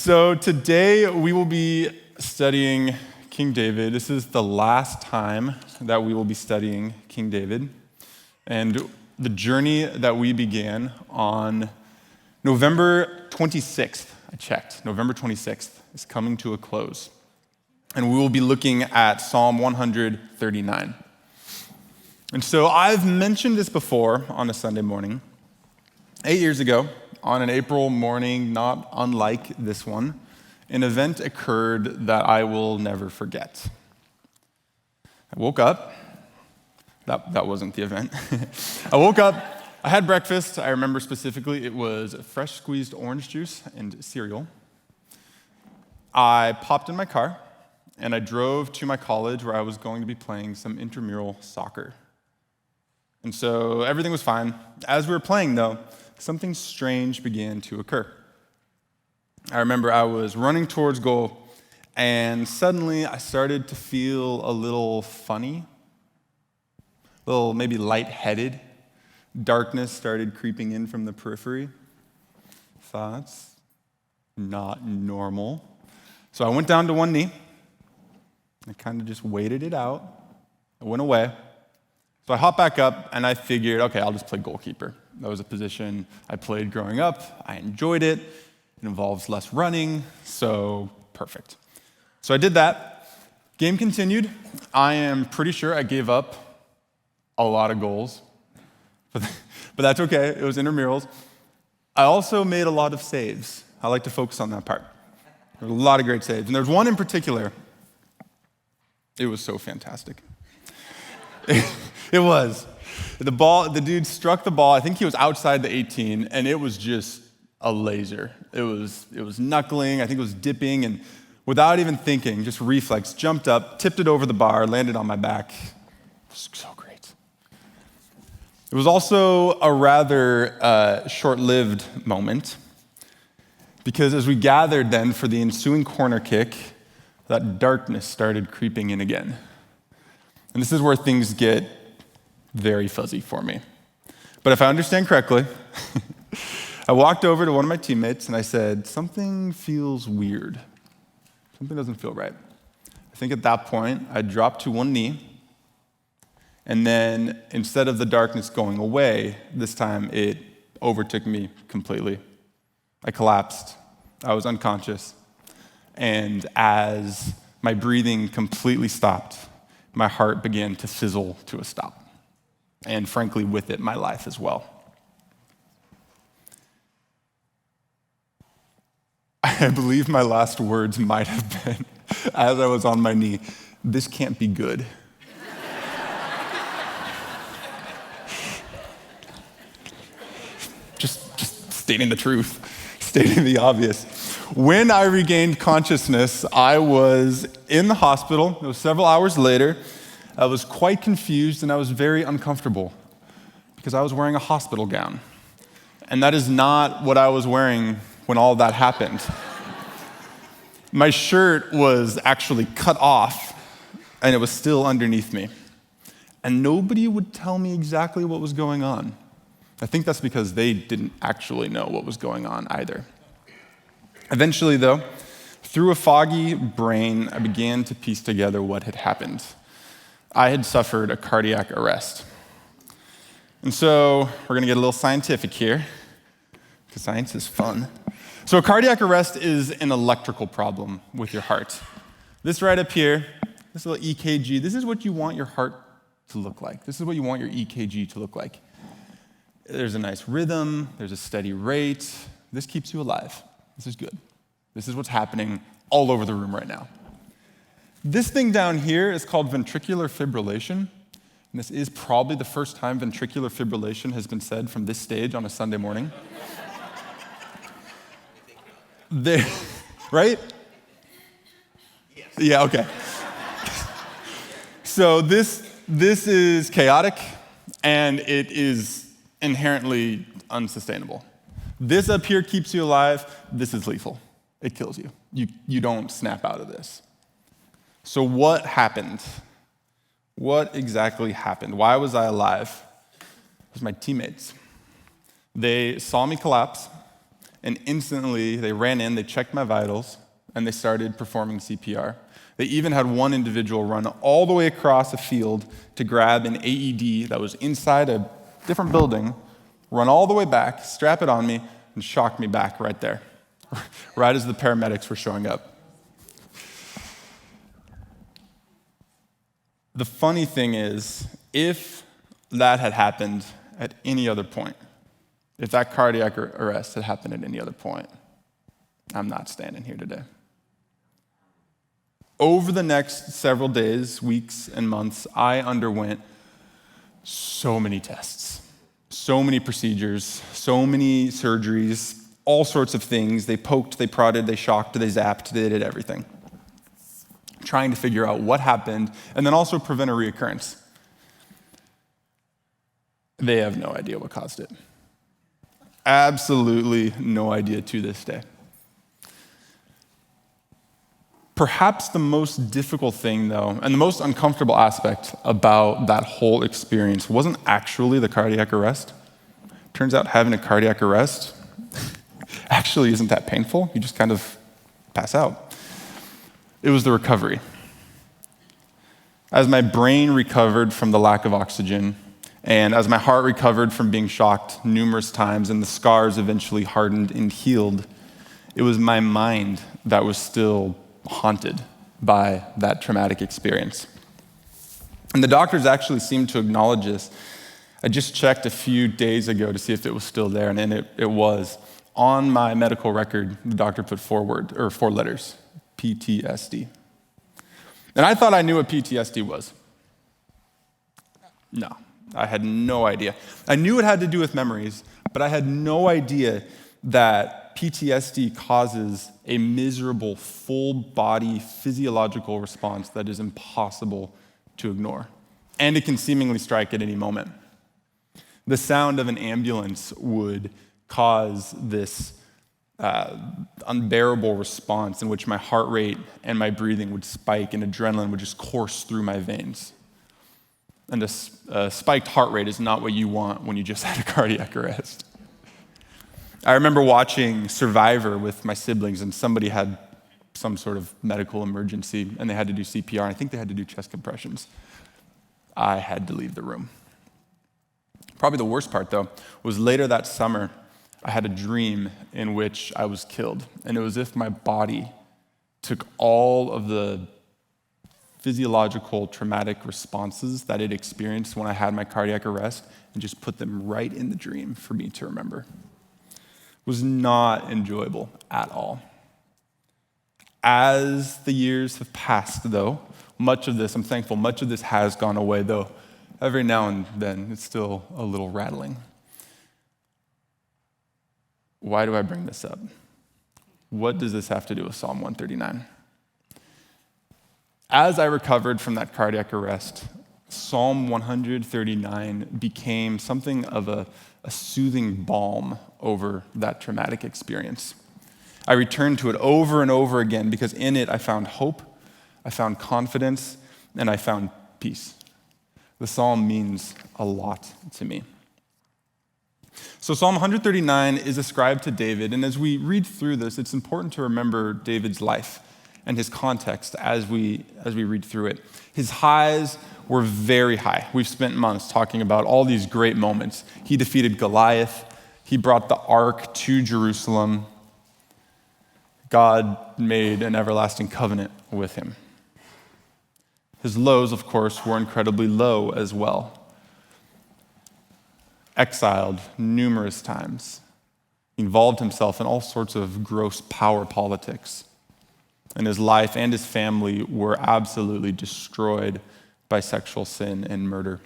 So today we will be studying King David. This is the last time that we will be studying King David. And the journey that we began on November 26th, I checked, November 26th is coming to a close. And we will be looking at Psalm 139. And so I've mentioned this before on a Sunday morning. 8 years ago, on an April morning, not unlike this one, an event occurred that I will never forget. I woke up. That wasn't the event. I woke up, I had breakfast. I remember specifically it was fresh squeezed orange juice and cereal. I popped in my car, and I drove to my college where I was going to be playing some intramural soccer. And so everything was fine. As we were playing, though, something strange began to occur. I remember I was running towards goal, and suddenly I started to feel a little funny, a little maybe lightheaded. Darkness started creeping in from the periphery. Thoughts, not normal. So I went down to one knee. I kind of just waited it out. I went away. So I hopped back up, and I figured, okay, I'll just play goalkeeper. That was a position I played growing up. I enjoyed it. It involves less running, so perfect. So I did that. Game continued. I am pretty sure I gave up a lot of goals, but that's okay. It was intramurals. I also made a lot of saves. I like to focus on that part. There were a lot of great saves, and there's one in particular. It was so fantastic. It was. The dude struck the ball. I think he was outside the 18, and it was just a laser. It was knuckling. I think it was dipping, and without even thinking, just reflex, jumped up, tipped it over the bar, landed on my back. It was so great. It was also a rather short-lived moment, because as we gathered then for the ensuing corner kick, that darkness started creeping in again. And this is where things get very fuzzy for me. But if I understand correctly, I walked over to one of my teammates and I said, something feels weird. Something doesn't feel right. I think at that point, I dropped to one knee, and then instead of the darkness going away, this time it overtook me completely. I collapsed. I was unconscious. And as my breathing completely stopped, my heart began to fizzle to a stop. And frankly, with it, my life as well. I believe my last words might have been, as I was on my knee, "This can't be good." Just stating the truth, stating the obvious. When I regained consciousness, I was in the hospital. It was several hours later. I was quite confused, and I was very uncomfortable because I was wearing a hospital gown. And that is not what I was wearing when all that happened. My shirt was actually cut off, and it was still underneath me. And nobody would tell me exactly what was going on. I think that's because they didn't actually know what was going on either. Eventually, though, through a foggy brain, I began to piece together what had happened. I had suffered a cardiac arrest. And so we're going to get a little scientific here, because science is fun. So a cardiac arrest is an electrical problem with your heart. This right up here, this little EKG, this is what you want your heart to look like. This is what you want your EKG to look like. There's a nice rhythm, there's a steady rate. This keeps you alive. This is good. This is what's happening all over the room right now. This thing down here is called ventricular fibrillation, and this is probably the first time ventricular fibrillation has been said from this stage on a Sunday morning. Right? Yes. Yeah, okay. So this is chaotic, and it is inherently unsustainable. This up here keeps you alive. This is lethal. It kills you. You don't snap out of this. So what happened? What exactly happened? Why was I alive? It was my teammates. They saw me collapse, And instantly, they ran in, they checked my vitals, and they started performing CPR. They even had one individual run all the way across a field to grab an AED that was inside a different building, run all the way back, strap it on me, and shock me back right there, right as the paramedics were showing up. The funny thing is, if that had happened at any other point, if that cardiac arrest had happened at any other point, I'm not standing here today. Over the next several days, weeks, and months, I underwent so many tests, so many procedures, so many surgeries, all sorts of things. They poked, they prodded, they shocked, they zapped, they did everything, trying to figure out what happened and then also prevent a reoccurrence. They have no idea what caused it. Absolutely no idea to this day. Perhaps the most difficult thing, though, and the most uncomfortable aspect about that whole experience wasn't actually the cardiac arrest. Turns out having a cardiac arrest actually isn't that painful. You just kind of pass out. It was the recovery. As my brain recovered from the lack of oxygen, and as my heart recovered from being shocked numerous times, and the scars eventually hardened and healed, it was my mind that was still haunted by that traumatic experience. And the doctors actually seemed to acknowledge this. I just checked a few days ago to see if it was still there, and it was. On my medical record, the doctor put four letters, PTSD. And I thought I knew what PTSD was. No, I had no idea. I knew it had to do with memories, but I had no idea that PTSD causes a miserable, full-body physiological response that is impossible to ignore. And it can seemingly strike at any moment. The sound of an ambulance would cause this unbearable response in which my heart rate and my breathing would spike and adrenaline would just course through my veins. And a spiked heart rate is not what you want when you just had a cardiac arrest. I remember watching Survivor with my siblings, and somebody had some sort of medical emergency, and they had to do CPR, and I think they had to do chest compressions. I had to leave the room. Probably the worst part, though, was later that summer, I had a dream in which I was killed, and it was as if my body took all of the physiological traumatic responses that it experienced when I had my cardiac arrest and just put them right in the dream for me to remember. It was not enjoyable at all. As the years have passed, though, much of this, I'm thankful, much of this has gone away, though every now and then it's still a little rattling. Why do I bring this up? What does this have to do with Psalm 139? As I recovered from that cardiac arrest, Psalm 139 became something of a soothing balm over that traumatic experience. I returned to it over and over again because in it I found hope, I found confidence, and I found peace. The psalm means a lot to me. So Psalm 139 is ascribed to David, and as we read through this, it's important to remember David's life and his context as we read through it. His highs were very high. We've spent months talking about all these great moments. He defeated Goliath. He brought the ark to Jerusalem. God made an everlasting covenant with him. His lows, of course, were incredibly low as well. Exiled numerous times. He involved himself in all sorts of gross power politics. And his life and his family were absolutely destroyed by sexual sin and murder.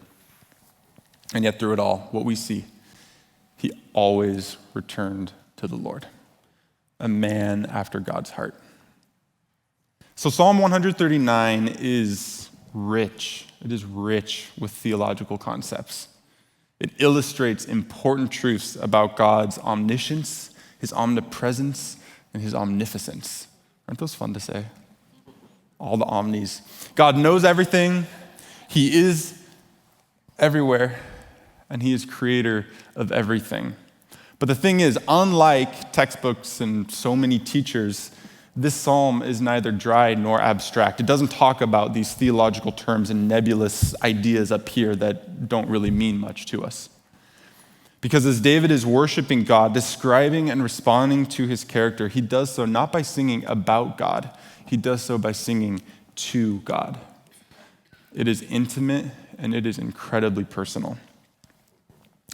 And yet through it all, what we see, he always returned to the Lord, a man after God's heart. So Psalm 139 is rich. It is rich with theological concepts. It illustrates important truths about God's omniscience, his omnipresence, and his omnipotence. Aren't those fun to say? All the omnis. God knows everything. He is everywhere, and he is creator of everything. But the thing is, unlike textbooks and so many teachers, this psalm is neither dry nor abstract. It doesn't talk about these theological terms and nebulous ideas up here that don't really mean much to us. Because as David is worshiping God, describing and responding to his character, he does so not by singing about God, he does so by singing to God. It is intimate and it is incredibly personal.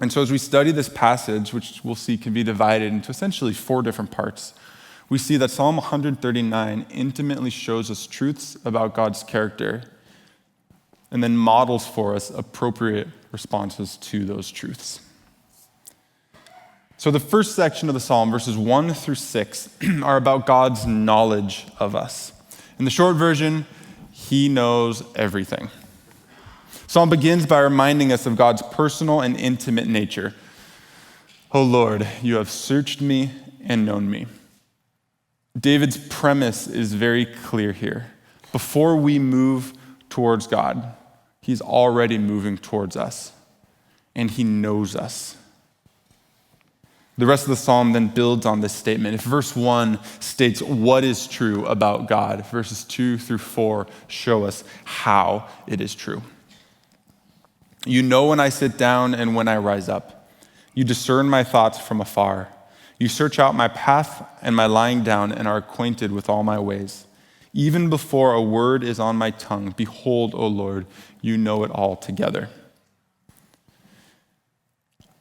And so as we study this passage, which we'll see can be divided into essentially 4 different parts, we see that Psalm 139 intimately shows us truths about God's character and then models for us appropriate responses to those truths. So the first section of the psalm, verses 1 through 6, are about God's knowledge of us. In the short version, he knows everything. Psalm begins by reminding us of God's personal and intimate nature. "O Lord, you have searched me and known me." David's premise is very clear here. Before we move towards God, he's already moving towards us, and he knows us. The rest of the psalm then builds on this statement. If verse 1 states what is true about God, verses 2 through 4 show us how it is true. "You know when I sit down and when I rise up. You discern my thoughts from afar. You search out my path and my lying down and are acquainted with all my ways. Even before a word is on my tongue, behold, O Lord, you know it all together."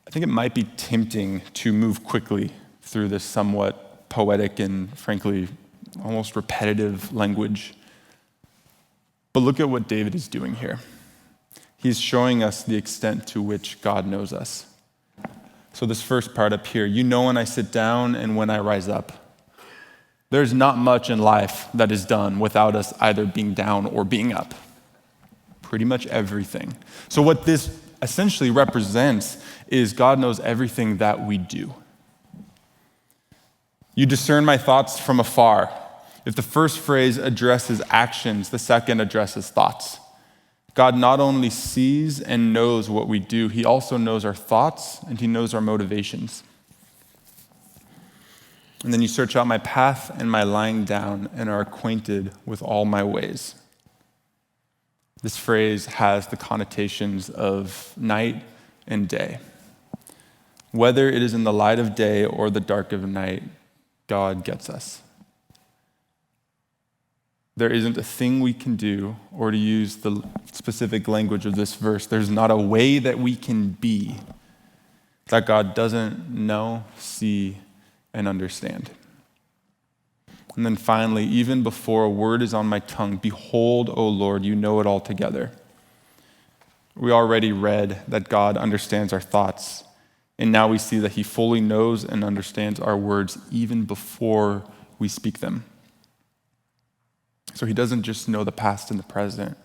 I think it might be tempting to move quickly through this somewhat poetic and, frankly, almost repetitive language. But look at what David is doing here. He's showing us the extent to which God knows us. So this first part up here, "You know when I sit down and when I rise up." There's not much in life that is done without us either being down or being up. Pretty much everything. So what this essentially represents is God knows everything that we do. "You discern my thoughts from afar." If the first phrase addresses actions, the second addresses thoughts. God not only sees and knows what we do, he also knows our thoughts and he knows our motivations. And then "you search out my path and my lying down and are acquainted with all my ways." This phrase has the connotations of night and day. Whether it is in the light of day or the dark of night, God gets us. There isn't a thing we can do, or to use the specific language of this verse, there's not a way that we can be that God doesn't know, see, and understand. And then finally, "even before a word is on my tongue, behold, O Lord, you know it all together." We already read that God understands our thoughts, and now we see that he fully knows and understands our words even before we speak them. So he doesn't just know the past and the present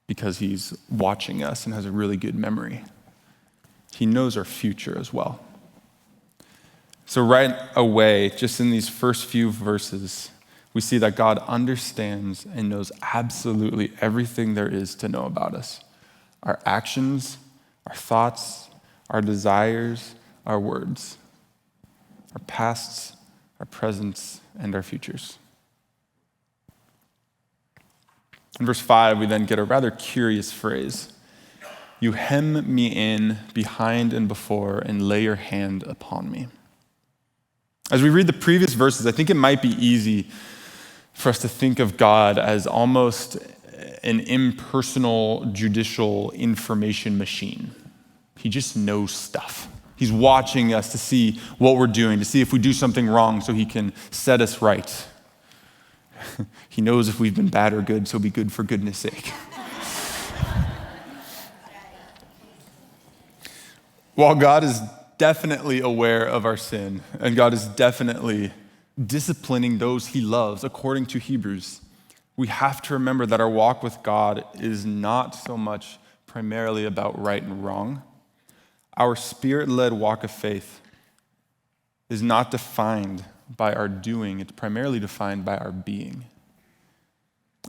because he's watching us and has a really good memory. He knows our future as well. So right away, just in these first few verses, we see that God understands and knows absolutely everything there is to know about us. Our actions, our thoughts, our desires, our words, our pasts, our presents, and our futures. In verse 5, we then get a rather curious phrase. "You hem me in behind and before and lay your hand upon me." As we read the previous verses, I think it might be easy for us to think of God as almost an impersonal judicial information machine. He just knows stuff. He's watching us to see what we're doing, to see if we do something wrong so he can set us right. He knows if we've been bad or good, so be good for goodness sake. While God is definitely aware of our sin, and God is definitely disciplining those he loves, according to Hebrews, we have to remember that our walk with God is not so much primarily about right and wrong. Our spirit-led walk of faith is not defined by our doing, it's primarily defined by our being.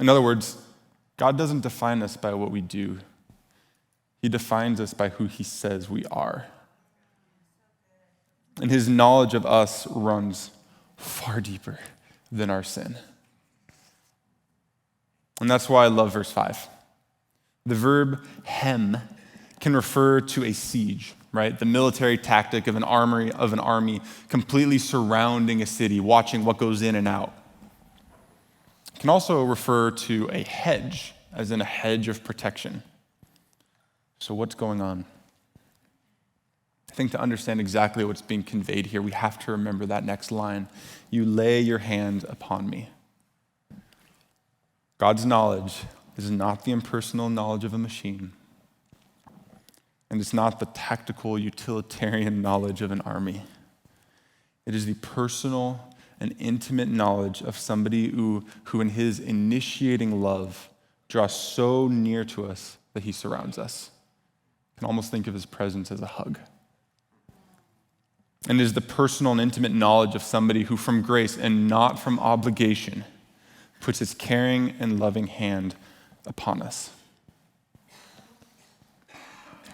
In other words, God doesn't define us by what we do. He defines us by who he says we are. And his knowledge of us runs far deeper than our sin. And that's why I love verse 5. The verb hem can refer to a siege, right? The military tactic of an army completely surrounding a city, watching what goes in and out. It can also refer to a hedge, as in a hedge of protection. So what's going on? I think to understand exactly what's being conveyed here, we have to remember that next line. You lay your hand upon me. God's knowledge is not the impersonal knowledge of a machine. And it's not the tactical, utilitarian knowledge of an army. It is the personal and intimate knowledge of somebody who in his initiating love draws so near to us that he surrounds us. You can almost think of his presence as a hug. And it is the personal and intimate knowledge of somebody who from grace and not from obligation puts his caring and loving hand upon us.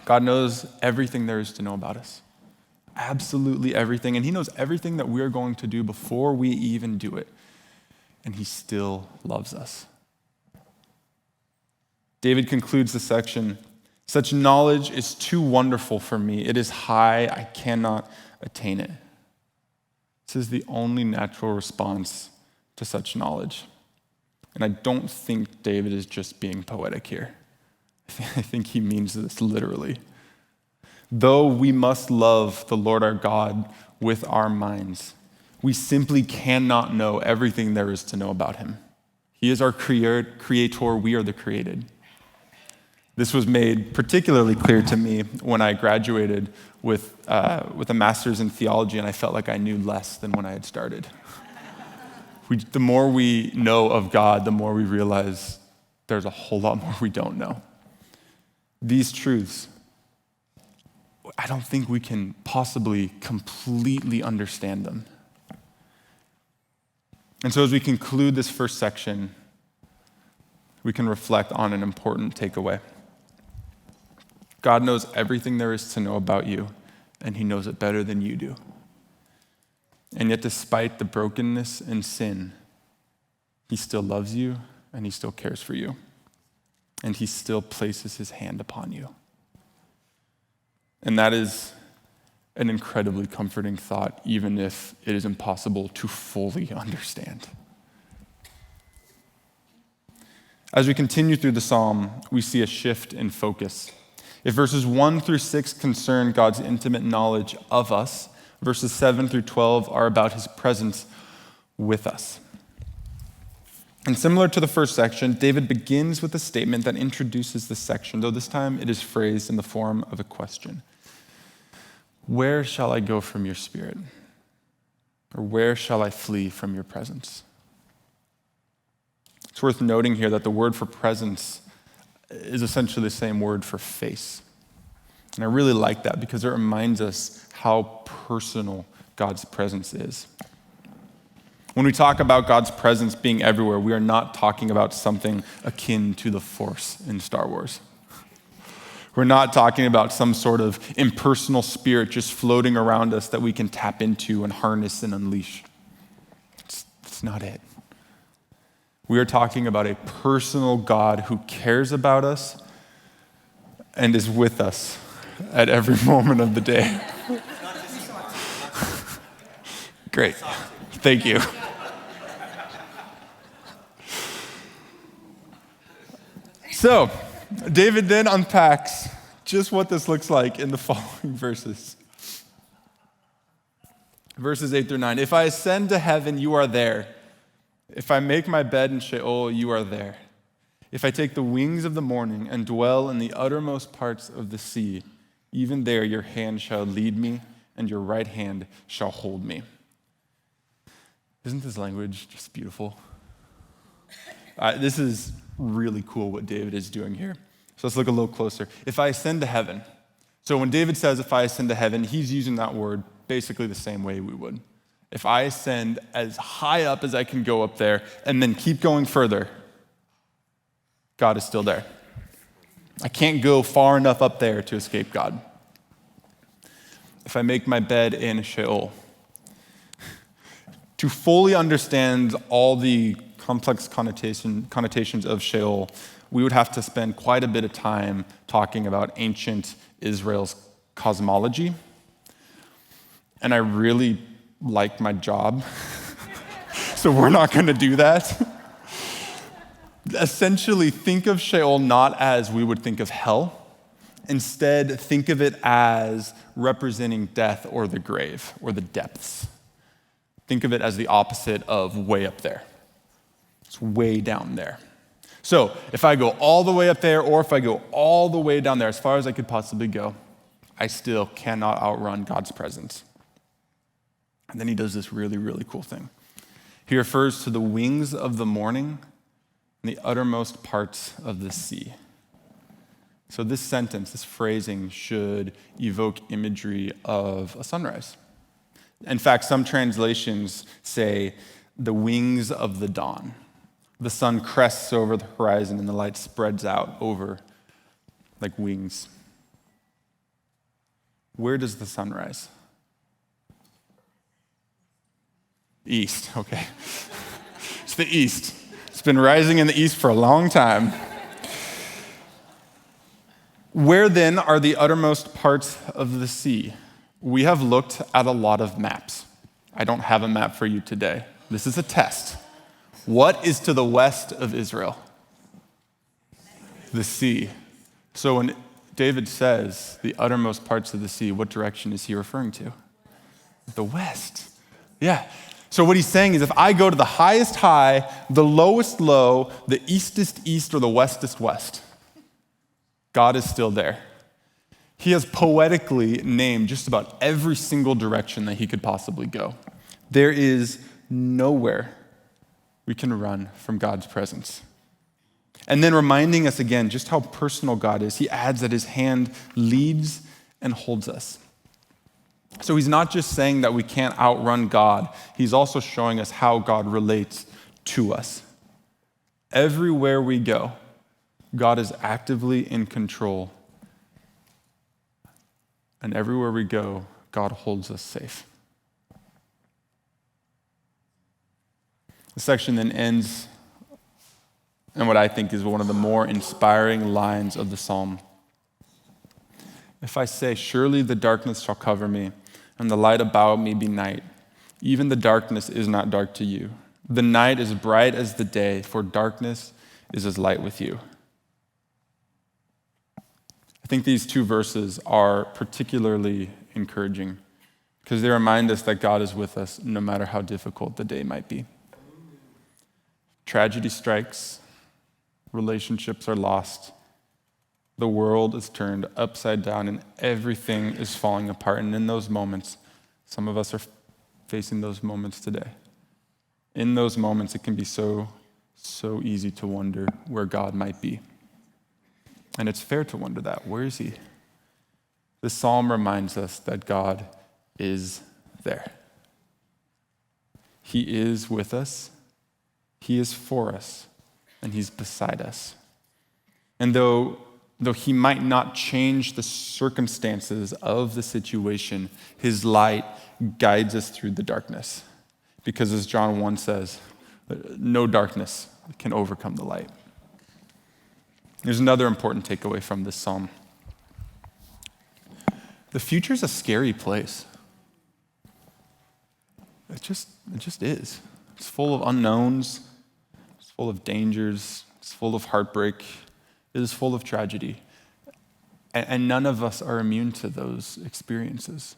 God knows everything there is to know about us. Absolutely everything. And he knows everything that we are going to do before we even do it. And he still loves us. David concludes the section, such knowledge is too wonderful for me. It is high, I cannot attain it. This is the only natural response to such knowledge. And I don't think David is just being poetic here. I think he means this literally. Though we must love the Lord our God with our minds, we simply cannot know everything there is to know about him. He is our creator, we are the created. This was made particularly clear to me when I graduated with a master's in theology, and I felt like I knew less than when I had started. The more we know of God, the more we realize there's a whole lot more we don't know. These truths, I don't think we can possibly completely understand them. And so as we conclude this first section, we can reflect on an important takeaway. God knows everything there is to know about you, and he knows it better than you do. And yet, despite the brokenness and sin, he still loves you, and he still cares for you. And he still places his hand upon you. And that is an incredibly comforting thought, even if it is impossible to fully understand. As we continue through the psalm, we see a shift in focus. If verses 1 through 6 concern God's intimate knowledge of us, verses 7 through 12 are about his presence with us. And similar to the first section, David begins with a statement that introduces this section, though this time it is phrased in the form of a question. Where shall I go from your spirit? Or where shall I flee from your presence? It's worth noting here that the word for presence is essentially the same word for face. And I really like that because it reminds us how personal God's presence is. When we talk about God's presence being everywhere, we are not talking about something akin to the Force in Star Wars. We're not talking about some sort of impersonal spirit just floating around us that we can tap into and harness and unleash. It's not it. We are talking about a personal God who cares about us and is with us at every moment of the day. Great. Thank you. So, David then unpacks just what this looks like in the following verses. Verses 8 through 9. If I ascend to heaven, you are there. If I make my bed in Sheol, you are there. If I take the wings of the morning and dwell in the uttermost parts of the sea, even there your hand shall lead me, and your right hand shall hold me. Isn't this language just beautiful? This is really cool what David is doing here. So let's look a little closer. If I ascend to heaven. So when David says, if I ascend to heaven, he's using that word basically the same way we would. If I ascend as high up as I can go up there and then keep going further, God is still there. I can't go far enough up there to escape God. if I make my bed in Sheol. To fully understand all the complex connotations of Sheol, we would have to spend quite a bit of time talking about ancient Israel's cosmology. And I really like my job, so we're not going to do that. Essentially, think of Sheol not as we would think of hell. Instead, think of it as representing death or the grave or the depths. Think of it as the opposite of way up there. It's way down there. So if I go all the way up there or if I go all the way down there, as far as I could possibly go, I still cannot outrun God's presence. And then he does this really, really cool thing. He refers to the wings of the morning and the uttermost parts of the sea. So this sentence, this phrasing, should evoke imagery of a sunrise. In fact, some translations say the wings of the dawn. The sun crests over the horizon and the light spreads out over like wings. Where does the sun rise? East, okay. It's the east. It's been rising in the east for a long time. Where then are the uttermost parts of the sea? We have looked at a lot of maps. I don't have a map for you today. This is a test. What is to the west of Israel? The sea. So when David says the uttermost parts of the sea, what direction is he referring to? The west. Yeah. So what he's saying is if I go to the highest high, the lowest low, the eastest east, or the westest west, God is still there. He has poetically named just about every single direction that he could possibly go. There is nowhere we can run from God's presence. And then reminding us again just how personal God is, he adds that his hand leads and holds us. So he's not just saying that we can't outrun God, he's also showing us how God relates to us. Everywhere we go, God is actively in control. And everywhere we go, God holds us safe. The section then ends in what I think is one of the more inspiring lines of the psalm. If I say, surely the darkness shall cover me, and the light about me be night, even the darkness is not dark to you. The night is bright as the day, for darkness is as light with you. I think these two verses are particularly encouraging because they remind us that God is with us no matter how difficult the day might be. Tragedy strikes, relationships are lost, the world is turned upside down and everything is falling apart. And in those moments, some of us are facing those moments today. In those moments, it can be so easy to wonder where God might be. And it's fair to wonder that. Where is he? This psalm reminds us that God is there. He is with us, he is for us, and he's beside us. And though he might not change the circumstances of the situation, his light guides us through the darkness. Because as John 1 says, no darkness can overcome the light. There's another important takeaway from this psalm. The future's a scary place. It just is. It's full of unknowns. It's full of dangers. It's full of heartbreak. It is full of tragedy. And none of us are immune to those experiences.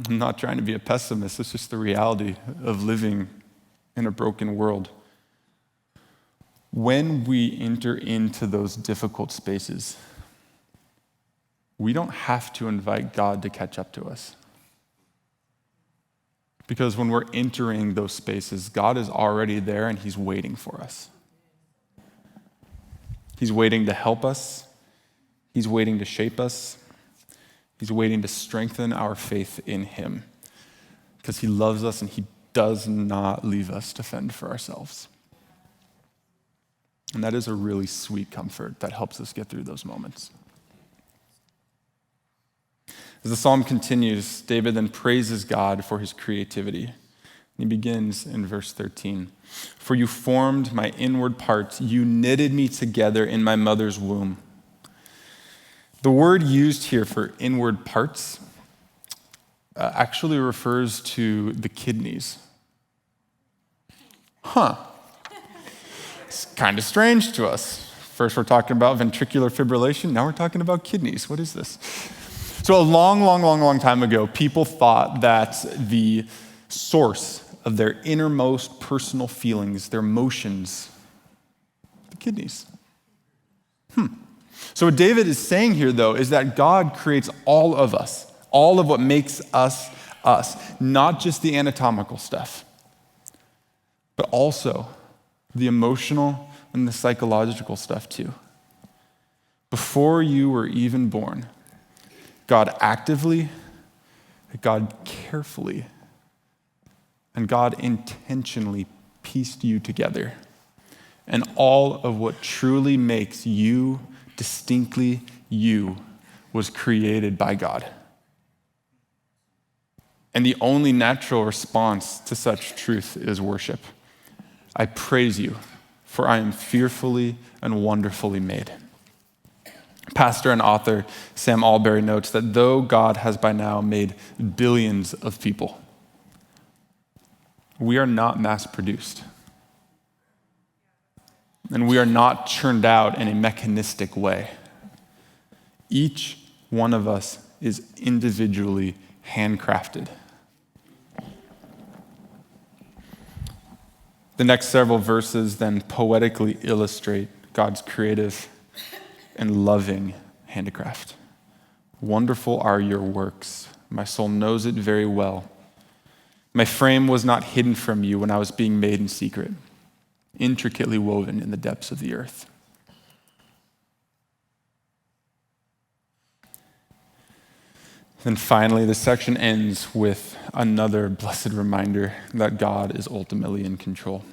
I'm not trying to be a pessimist. It's just the reality of living in a broken world. When we enter into those difficult spaces, we don't have to invite God to catch up to us. Because when we're entering those spaces, God is already there and he's waiting for us. He's waiting to help us. He's waiting to shape us. He's waiting to strengthen our faith in him. Because he loves us and he does not leave us to fend for ourselves. And that is a really sweet comfort that helps us get through those moments. As the psalm continues, David then praises God for his creativity. He begins in verse 13. For you formed my inward parts. You knitted me together in my mother's womb. The word used here for inward parts actually refers to the kidneys. It's kind of strange to us. First we're talking about ventricular fibrillation. Now we're talking about kidneys. What is this? So a long time ago, people thought that the source of their innermost personal feelings, their emotions, the kidneys. So what David is saying here, though, is that God creates all of us, all of what makes us us, not just the anatomical stuff, but also the emotional and the psychological stuff too. Before you were even born, God actively, God carefully, and God intentionally pieced you together. And all of what truly makes you distinctly you was created by God. And the only natural response to such truth is worship. I praise you, for I am fearfully and wonderfully made. Pastor and author Sam Allberry notes that though God has by now made billions of people, we are not mass-produced. And we are not churned out in a mechanistic way. Each one of us is individually handcrafted. The next several verses then poetically illustrate God's creative and loving handicraft. Wonderful are your works. My soul knows it very well. My frame was not hidden from you when I was being made in secret, intricately woven in the depths of the earth. Then finally, the section ends with another blessed reminder that God is ultimately in control.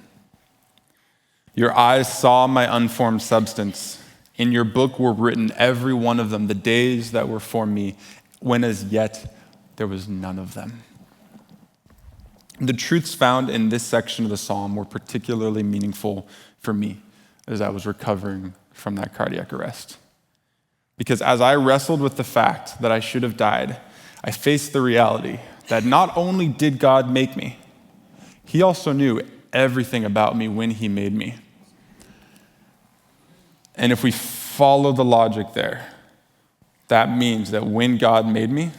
Your eyes saw my unformed substance. In your book were written, every one of them, the days that were for me, when as yet there was none of them. The truths found in this section of the psalm were particularly meaningful for me as I was recovering from that cardiac arrest. Because as I wrestled with the fact that I should have died, I faced the reality that not only did God make me, he also knew everything about me when he made me. And if we follow the logic there, that means that when God made me,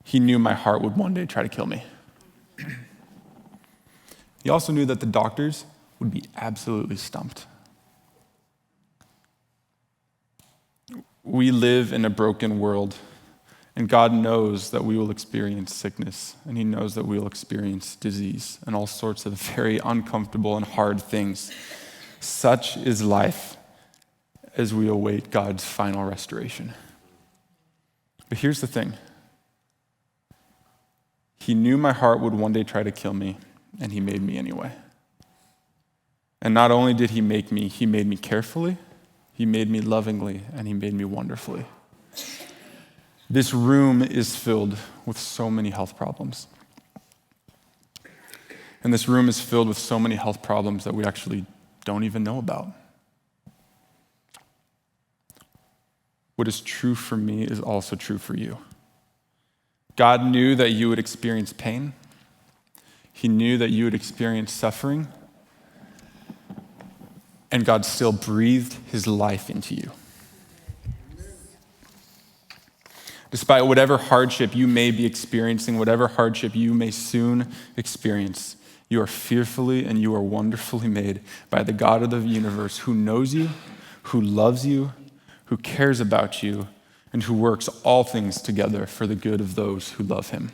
he knew my heart would one day try to kill me. He also knew that the doctors would be absolutely stumped. We live in a broken world, and God knows that we will experience sickness, and he knows that we will experience disease and all sorts of very uncomfortable and hard things. Such is life as we await God's final restoration. But here's the thing. He knew my heart would one day try to kill me, and he made me anyway. And not only did he made me carefully, he made me lovingly, and he made me wonderfully. This room is filled with so many health problems. And this room is filled with so many health problems that we actually don't even know about. What is true for me is also true for you. God knew that you would experience pain. He knew that you would experience suffering. And God still breathed his life into you. Despite whatever hardship you may be experiencing, whatever hardship you may soon experience, you are fearfully and you are wonderfully made by the God of the universe who knows you, who loves you, who cares about you, and who works all things together for the good of those who love him.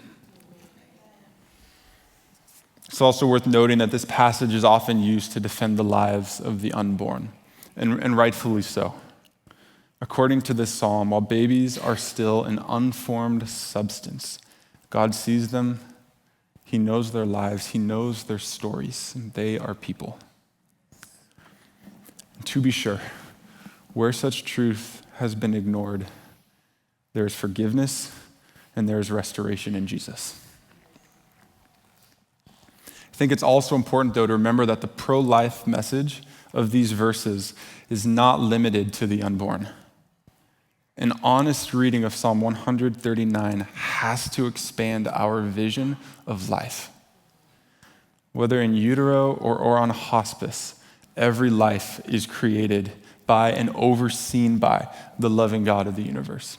It's also worth noting that this passage is often used to defend the lives of the unborn, and rightfully so. According to this psalm, while babies are still an unformed substance, God sees them, he knows their lives, he knows their stories, and they are people. And to be sure, where such truth has been ignored, there is forgiveness, and there is restoration in Jesus. I think it's also important, though, to remember that the pro-life message of these verses is not limited to the unborn. An honest reading of Psalm 139 has to expand our vision of life. Whether in utero or on hospice, every life is created by and overseen by the loving God of the universe.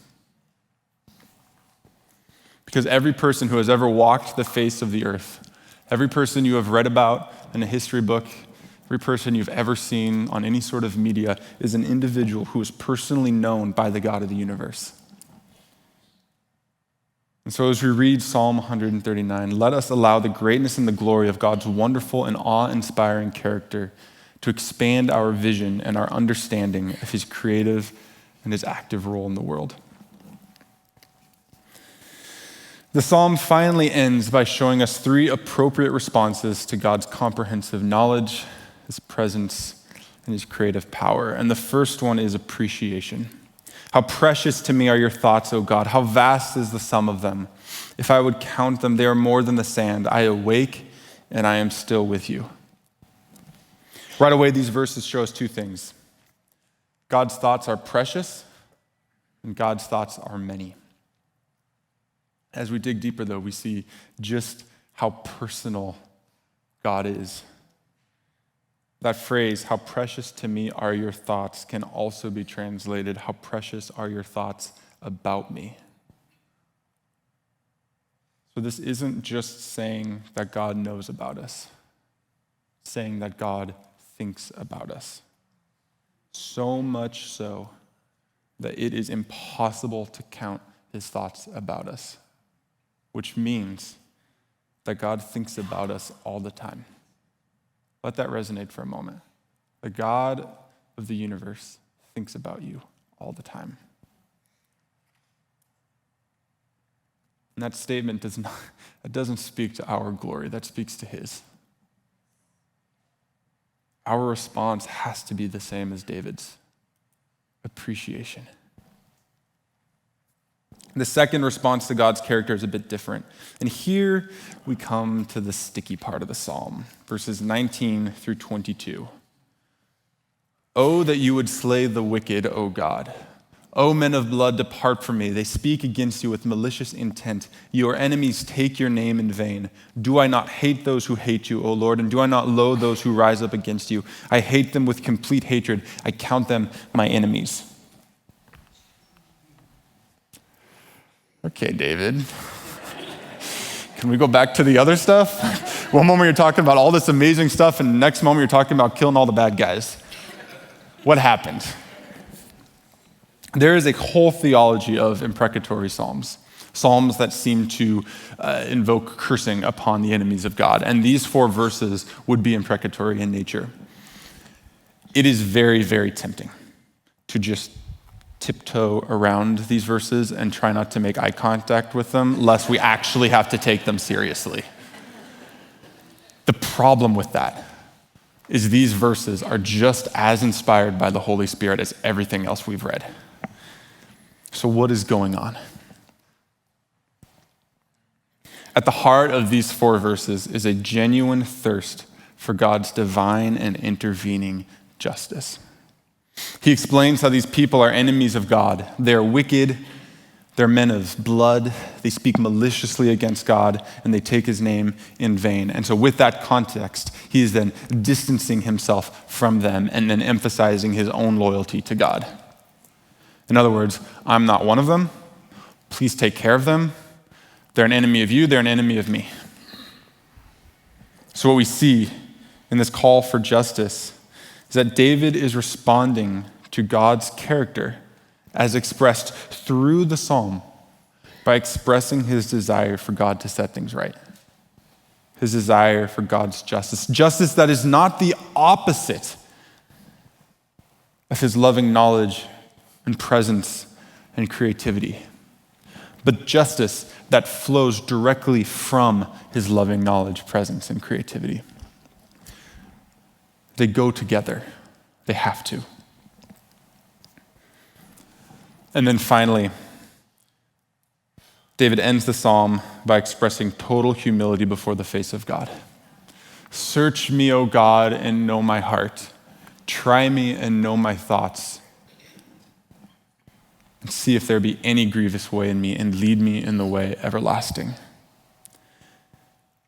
Because every person who has ever walked the face of the earth, every person you have read about in a history book, every person you've ever seen on any sort of media is an individual who is personally known by the God of the universe. And so as we read Psalm 139, let us allow the greatness and the glory of God's wonderful and awe-inspiring character to expand our vision and our understanding of his creative and his active role in the world. The psalm finally ends by showing us three appropriate responses to God's comprehensive knowledge, his presence, and his creative power. And the first one is appreciation. How precious to me are your thoughts, O God. How vast is the sum of them. If I would count them, they are more than the sand. I awake and I am still with you. Right away, these verses show us two things. God's thoughts are precious and God's thoughts are many. As we dig deeper, though, we see just how personal God is. That phrase, how precious to me are your thoughts, can also be translated, how precious are your thoughts about me. So this isn't just saying that God knows about us, it's saying that God thinks about us. So much so that it is impossible to count his thoughts about us, which means that God thinks about us all the time. Let that resonate for a moment. The God of the universe thinks about you all the time. And that statement doesn't speak to our glory, that speaks to his. Our response has to be the same as David's: appreciation. The second response to God's character is a bit different. And here we come to the sticky part of the psalm, verses 19 through 22. Oh, that you would slay the wicked, O God. O men of blood, depart from me. They speak against you with malicious intent. Your enemies take your name in vain. Do I not hate those who hate you, O Lord? And do I not loathe those who rise up against you? I hate them with complete hatred. I count them my enemies. Okay, David. Can we go back to the other stuff? One moment you're talking about all this amazing stuff, and the next moment you're talking about killing all the bad guys. What happened? There is a whole theology of imprecatory psalms, psalms that seem to invoke cursing upon the enemies of God. And these 4 verses would be imprecatory in nature. It is very, very tempting to just tiptoe around these verses and try not to make eye contact with them, lest we actually have to take them seriously. The problem with that is these verses are just as inspired by the Holy Spirit as everything else we've read. So what is going on? At the heart of these 4 verses is a genuine thirst for God's divine and intervening justice. He explains how these people are enemies of God. They're wicked, they're men of blood, they speak maliciously against God, and they take his name in vain. And so with that context, he is then distancing himself from them and then emphasizing his own loyalty to God. In other words, I'm not one of them. Please take care of them. They're an enemy of you, they're an enemy of me. So what we see in this call for justice is that David is responding to God's character as expressed through the psalm by expressing his desire for God to set things right. His desire for God's justice. Justice that is not the opposite of his loving knowledge and presence and creativity, but justice that flows directly from his loving knowledge, presence, and creativity. They go together. They have to. And then finally, David ends the psalm by expressing total humility before the face of God. Search me, O God, and know my heart. Try me and know my thoughts. And see if there be any grievous way in me, and lead me in the way everlasting.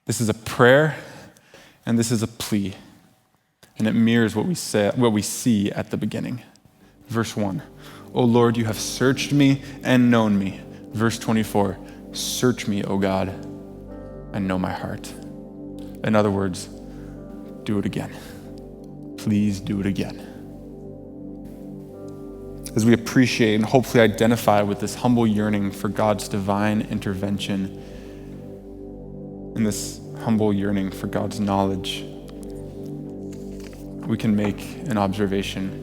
This is a prayer, and this is a plea. And it mirrors what we see at the beginning. Verse 1, O Lord, you have searched me and known me. Verse 24, search me, O God, and know my heart. In other words, do it again. Please do it again. As we appreciate and hopefully identify with this humble yearning for God's divine intervention and this humble yearning for God's knowledge, we can make an observation.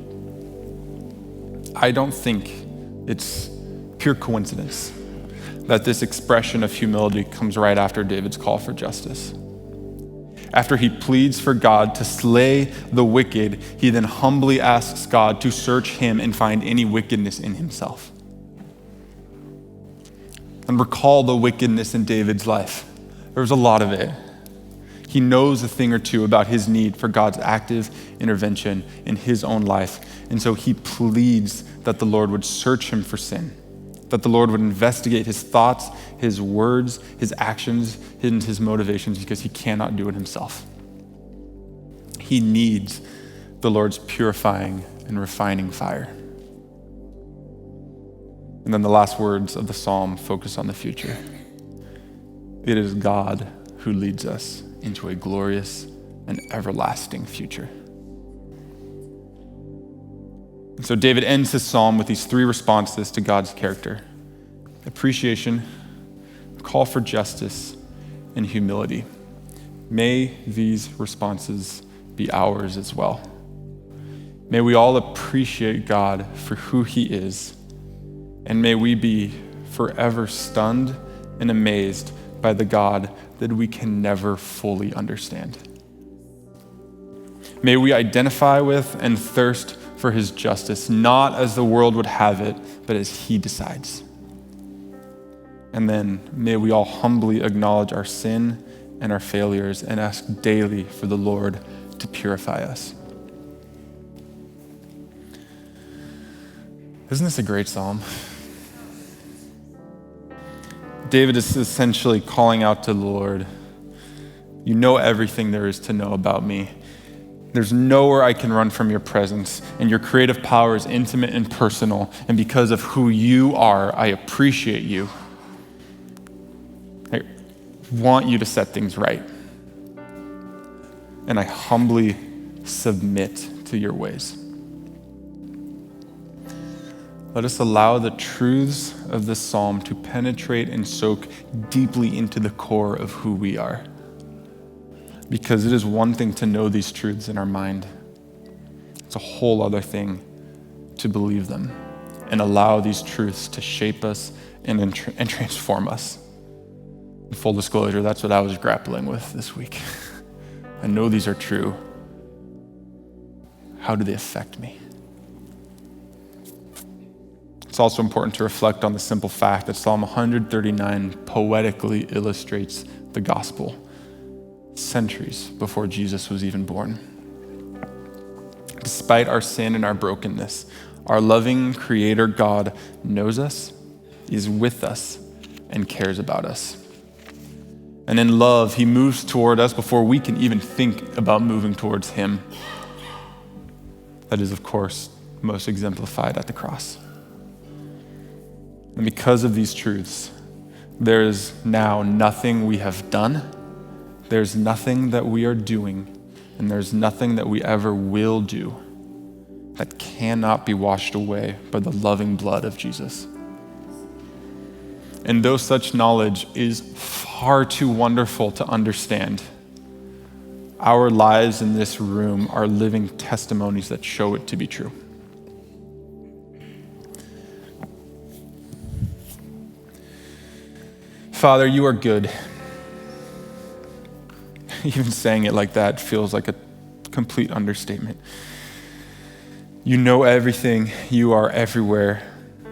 I don't think it's pure coincidence that this expression of humility comes right after David's call for justice. After he pleads for God to slay the wicked, he then humbly asks God to search him and find any wickedness in himself. And recall the wickedness in David's life. There was a lot of it. He knows a thing or two about his need for God's active intervention in his own life. And so he pleads that the Lord would search him for sin, that the Lord would investigate his thoughts, his words, his actions, and his motivations, because he cannot do it himself. He needs the Lord's purifying and refining fire. And then the last words of the psalm focus on the future. It is God who leads us into a glorious and everlasting future. And so David ends his psalm with these three responses to God's character: appreciation, call for justice, and humility. May these responses be ours as well. May we all appreciate God for who he is, and may we be forever stunned and amazed by the God that we can never fully understand. May we identify with and thirst for his justice, not as the world would have it, but as he decides. And then may we all humbly acknowledge our sin and our failures and ask daily for the Lord to purify us. Isn't this a great psalm? David is essentially calling out to the Lord, you know everything there is to know about me. There's nowhere I can run from your presence, and your creative power is intimate and personal, and because of who you are, I appreciate you. I want you to set things right, and I humbly submit to your ways. Let us allow the truths of this psalm to penetrate and soak deeply into the core of who we are. Because it is one thing to know these truths in our mind. It's a whole other thing to believe them and allow these truths to shape us and transform us. In full disclosure, that's what I was grappling with this week. I know these are true. How do they affect me? It's also important to reflect on the simple fact that Psalm 139 poetically illustrates the gospel centuries before Jesus was even born. Despite our sin and our brokenness, our loving Creator God knows us, is with us, and cares about us. And in love, he moves toward us before we can even think about moving towards him. That is, of course, most exemplified at the cross. And because of these truths, there is now nothing we have done, there's nothing that we are doing, and there's nothing that we ever will do that cannot be washed away by the loving blood of Jesus. And though such knowledge is far too wonderful to understand, our lives in this room are living testimonies that show it to be true. Father, you are good. Even saying it like that feels like a complete understatement. You know everything. You are everywhere.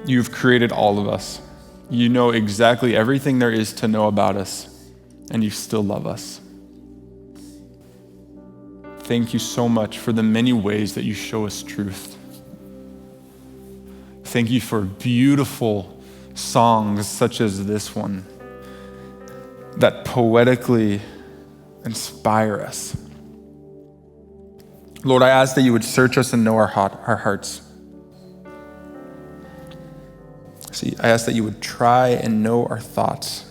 You've created all of us. You know exactly everything there is to know about us, and you still love us. Thank you so much for the many ways that you show us truth. Thank you for beautiful songs such as this one that poetically inspire us. Lord, I ask that you would search us and know our hearts. See, I ask that you would try and know our thoughts.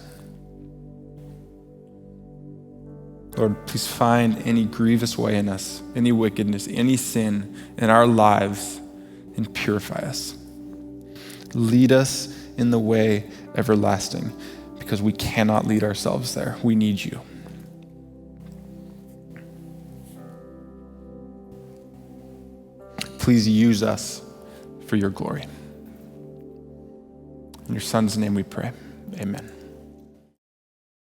Lord, please find any grievous way in us, any wickedness, any sin in our lives, and purify us. Lead us in the way everlasting, because we cannot lead ourselves there. We need you. Please use us for your glory. In your Son's name we pray. Amen.